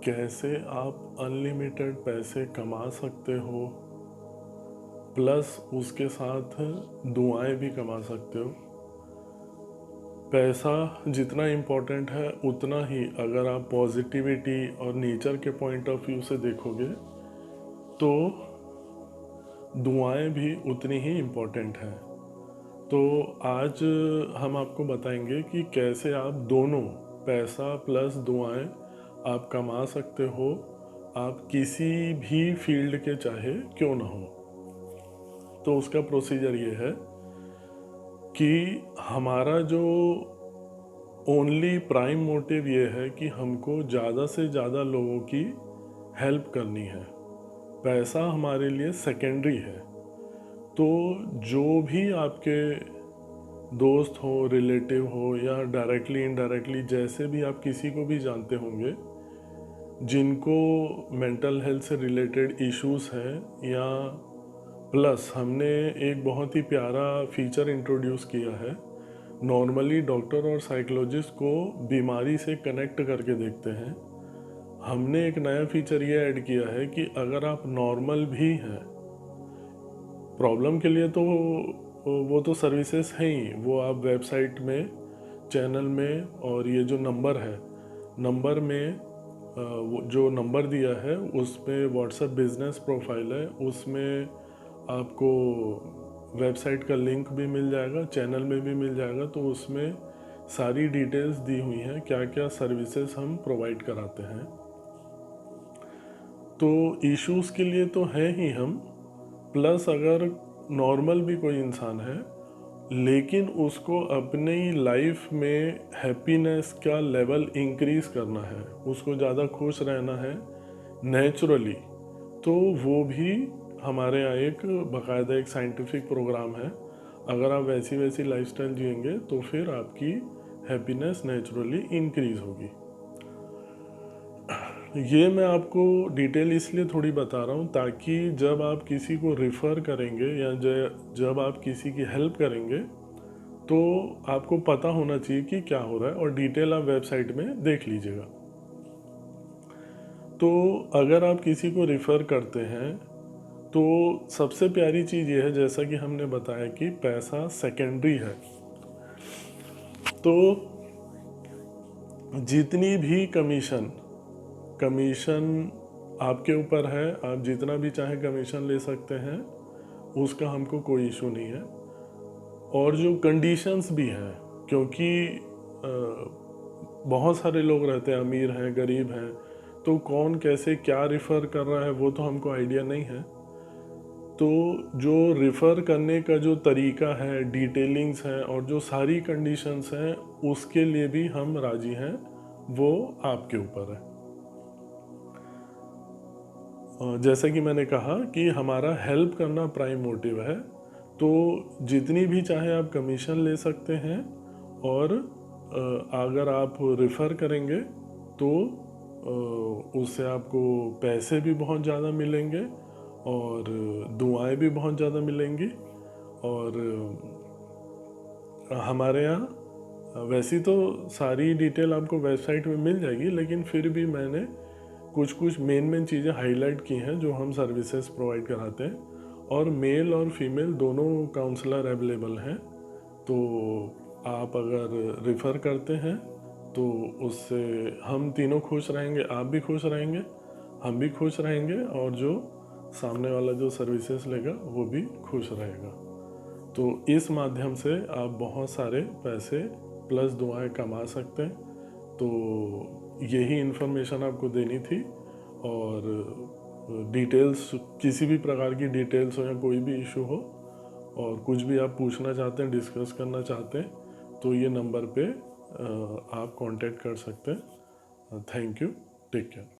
कैसे आप अनलिमिटेड पैसे कमा सकते हो, प्लस उसके साथ दुआएं भी कमा सकते हो। पैसा जितना इम्पोर्टेंट है उतना ही अगर आप पॉजिटिविटी और नेचर के पॉइंट ऑफ व्यू से देखोगे तो दुआएं भी उतनी ही इम्पोर्टेंट हैं। तो आज हम आपको बताएंगे कि कैसे आप दोनों, पैसा प्लस दुआएं, आप कमा सकते हो, आप किसी भी फील्ड के चाहे क्यों ना हो। तो उसका प्रोसीजर ये है कि हमारा जो ओनली प्राइम मोटिव ये है कि हमको ज़्यादा से ज़्यादा लोगों की हेल्प करनी है। पैसा हमारे लिए सेकेंडरी है। तो जो भी आपके दोस्त हो, रिलेटिव हो, या डायरेक्टली इनडायरेक्टली जैसे भी आप किसी को भी जानते होंगे जिनको मेंटल हेल्थ से रिलेटेड इश्यूज हैं, या प्लस हमने एक बहुत ही प्यारा फीचर इंट्रोड्यूस किया है। नॉर्मली डॉक्टर और साइकोलॉजिस्ट को बीमारी से कनेक्ट करके देखते हैं। हमने एक नया फीचर ये ऐड किया है कि अगर आप नॉर्मल भी हैं, प्रॉब्लम के लिए तो वो तो सर्विसेज हैं ही, वो आप वेबसाइट में, चैनल में, और ये जो नंबर है, नंबर में वो जो नंबर दिया है उसमें व्हाट्सएप बिजनेस प्रोफाइल है, उसमें आपको वेबसाइट का लिंक भी मिल जाएगा, चैनल में भी मिल जाएगा। तो उसमें सारी डिटेल्स दी हुई हैं, क्या क्या सर्विसेज हम प्रोवाइड कराते हैं। तो इश्यूज़ के लिए तो हैं ही हम, प्लस अगर नॉर्मल भी कोई इंसान है लेकिन उसको अपनी लाइफ में हैप्पीनेस का लेवल इंक्रीज़ करना है, उसको ज़्यादा खुश रहना है नेचुरली, तो वो भी हमारे यहाँ एक बाकायदा एक साइंटिफिक प्रोग्राम है। अगर आप वैसी वैसी लाइफस्टाइल जिएंगे तो फिर आपकी हैप्पीनेस नेचुरली इंक्रीज़ होगी। ये मैं आपको डिटेल इसलिए थोड़ी बता रहा हूँ ताकि जब आप किसी को रिफ़र करेंगे या जब आप किसी की हेल्प करेंगे तो आपको पता होना चाहिए कि क्या हो रहा है, और डिटेल आप वेबसाइट में देख लीजिएगा। तो अगर आप किसी को रिफ़र करते हैं तो सबसे प्यारी चीज़ ये है, जैसा कि हमने बताया कि पैसा सेकेंडरी है। तो जितनी भी कमीशन आपके ऊपर है, आप जितना भी चाहे कमीशन ले सकते हैं, उसका हमको कोई इशू नहीं है। और जो कंडीशंस भी हैं, क्योंकि बहुत सारे लोग रहते हैं, अमीर हैं, गरीब हैं, तो कौन कैसे क्या रिफ़र कर रहा है वो तो हमको आइडिया नहीं है। तो जो रिफ़र करने का जो तरीका है, डिटेलिंग्स हैं, और जो सारी कंडीशंस हैं, उसके लिए भी हम राज़ी हैं, वो आपके ऊपर है। जैसा कि मैंने कहा कि हमारा हेल्प करना प्राइम मोटिव है, तो जितनी भी चाहे आप कमीशन ले सकते हैं, और अगर आप रेफ़र करेंगे तो उससे आपको पैसे भी बहुत ज़्यादा मिलेंगे और दुआएं भी बहुत ज़्यादा मिलेंगी। और हमारे यहाँ वैसी तो सारी डिटेल आपको वेबसाइट में मिल जाएगी, लेकिन फिर भी मैंने कुछ मेन चीज़ें हाईलाइट की हैं जो हम सर्विसेज प्रोवाइड कराते हैं। और मेल और फीमेल दोनों काउंसलर अवेलेबल हैं। तो आप अगर रिफ़र करते हैं तो उससे हम तीनों खुश रहेंगे, आप भी खुश रहेंगे, हम भी खुश रहेंगे, और जो सामने वाला जो सर्विसेज लेगा वो भी खुश रहेगा। तो इस माध्यम से आप बहुत सारे पैसे प्लस दुआएं कमा सकते हैं। तो यही इन्फॉर्मेशन आपको देनी थी। और डिटेल्स, किसी भी प्रकार की डिटेल्स हो या कोई भी इशू हो, और कुछ भी आप पूछना चाहते हैं, डिस्कस करना चाहते हैं, तो ये नंबर पे आप कांटेक्ट कर सकते हैं। Thank you, take care.